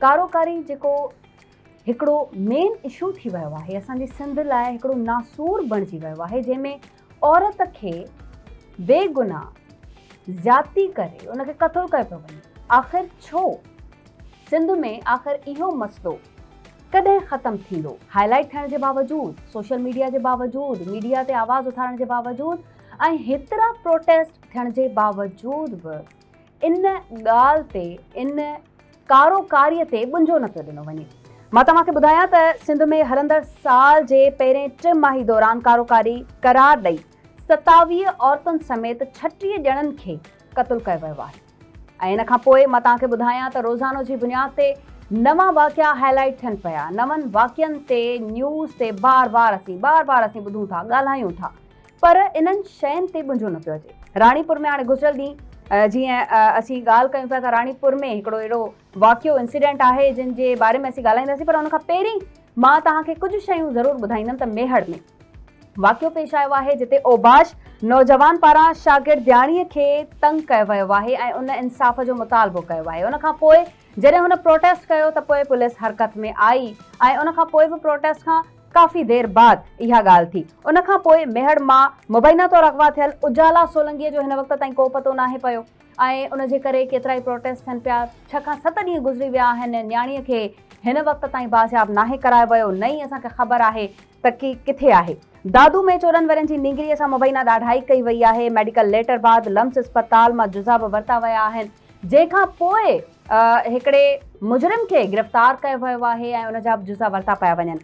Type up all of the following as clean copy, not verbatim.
कारोकारी जेको हिकिड़ो main issue थी वियो आहे असांजे सिंध लाइ हिकिड़ो नासूर बणिजी वियो आहे जंहिंमें औरत खे बेगुनाह ज़्यादती करे उनखे क़त्ल कयो पियो वञे। आख़िर छो सिंध में आख़िर इहो मसलो कॾहिं ख़तमु थींदो? हाईलाइट थियण जे बावजूदि, सोशल मीडिया जे बावजूदि, मीडिया ते आवाज़ उथारण जे बावजूदि ऐं हेतिरा प्रोटेस्ट थियण जे बावजूदि बि इन ॻाल्हि ते, इन कारोकारीअ ते बुंजो न पियो ॾिनो वञे। मां तव्हांखे ॿुधायां त सिंध में हलंदड़ साल जे पहिरें 3 माही दौरान कारोकारी करार ॾेई 27 औरतुनि समेत 36 ॼणनि खे क़त्ल कयो वियो आहे। ऐं इन खां पोइ मां तव्हांखे ॿुधायां त रोज़ानो जी बुनियाद ते नवां वाक़िया हाईलाइट थियनि पिया। नवनि वाक़ियनि ते न्यूज़ ते बार बार असीं ॿुधूं था, ॻाल्हायूं था, पर इन्हनि शयुनि ते बुंजो न पियो अचे। राणीपुर में हाणे गुज़िरियल ॾींहुं जीअं असीं ॻाल्हि कयूं पिया त राणीपुर में हिकिड़ो अहिड़ो वाक़ियो इंसिडेंट आहे जिन जे बारे में असीं ॻाल्हाईंदासीं, पर उन खां पहिरीं मां तव्हांखे कुझु शयूं ज़रूरु ॿुधाईंदमि त मेहड़ में वाक़ियो पेश आयो आहे जिते ओबाश नौजवान पारां शागिर्दियाणीअ खे तंग कयो वियो आहे ऐं उन इंसाफ़ जो मुतालबो कयो आहे। उन खां पोइ जॾहिं हुन प्रोटेस्ट कयो त पोइ पुलिस हरकत में आई ऐं उन खां पोइ बि प्रोटेस्ट खां काफ़ी देर बाद इहा ॻाल्हि थी। उन खां पोइ मेहड़ मां मुबैना तौरु अगवा थियल उजाला सोलंकीअ जो हिन वक़्त ताईं को पतो नाहे पियो ऐं उनजे करे केतिरा ई प्रोटेस्ट थियनि पिया। 6 खां 7 ॾींहं गुज़री विया आहिनि, न्याणीअ खे हिन वक़्त ताईं बाज़ियाब नाहे करायो वियो, नई असांखे ख़बर आहे त की किथे आहे। दादू में 4 वरनि जी नींगरीअ सां मुबैना ॾाढाई कई वई आहे। मेडिकल लेटर बाद लम्स अस्पताल मां जुज़ा बि वरिता विया आहिनि, जंहिंखां पोइ हिकिड़े मुजरिम खे गिरफ़्तार कयो वियो आहे ऐं उन जा बि जुज़ा वरिता पिया वञनि।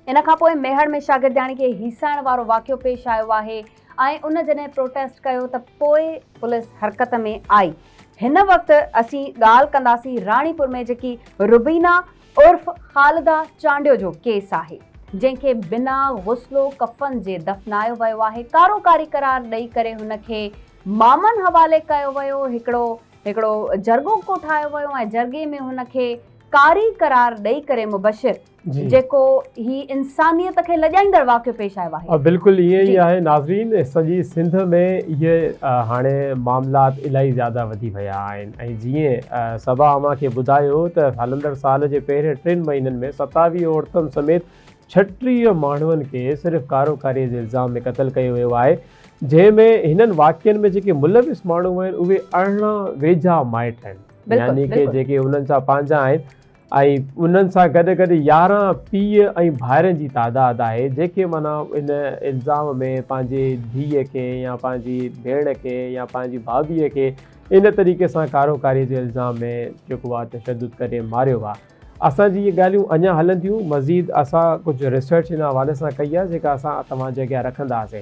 इन खां पोइ मेहड़ में शागिर्दियाणी खे हीसाइण वारो वाक़ियो पेश आयो आहे ऐं उन जॾहिं प्रोटेस्ट कयो त पोइ पुलिस हरकत में आई। हिन वक़्तु असीं ॻाल्हि कंदासीं राणीपुर में जेकी रुबीना उर्फ़ ख़ालिदा चांडियो जो केस आहे, जंहिंखे बिना गुस्लो कफ़न जे दफ़नायो वियो आहे। कारोकारी करार ॾेई करे हुनखे मामनि हवाले कयो वियो, हिकिड़ो जरगो कोठायो वियो ऐं जरगे में हुनखे कारी करार ॾेई करे मुबशिर जेको ही इंसानियत खे लॼाईंदड़ वाक़ियो पेश आयो आहे। बिल्कुलु ईअं ई आहे नाज़रीन, सॼी सिंध में इहे हाणे मामलात इलाही ज़्यादा वधी विया आहिनि ऐं जीअं सबा अमा खे ॿुधायो त हलंदड़ साल जे पहिरें 3 महीननि में 27 औरतुनि समेत 36 माण्हुनि खे सिर्फ़ु कारोकारीअ जे इल्ज़ाम में क़त्ल कयो वियो आहे, जंहिंमें हिननि वाक़ियनि में जेके मुलविस माण्हू आहिनि उहे 18 वेझा माइट आहिनि, यानी कि जेके उन्हनि सां पंहिंजा आहिनि ऐं उन्हनि सां गॾु गॾु 11 पीउ ऐं भाइरनि जी तादाद आहे, जेके माना इन इल्ज़ाम में पंहिंजे धीअ खे या पंहिंजी भेण खे या पंहिंजी भाभीअ खे इन तरीक़े सां कारोकारीअ जे इल्ज़ाम में जेको आहे तशद्दुद करे मारियो आहे। असांजी इहे ॻाल्हियूं अञा हलंदियूं, मज़ीद असां कुझु रिसर्च हिन हवाले सां कई आहे जेका असां तव्हांजे अॻियां रखंदासीं।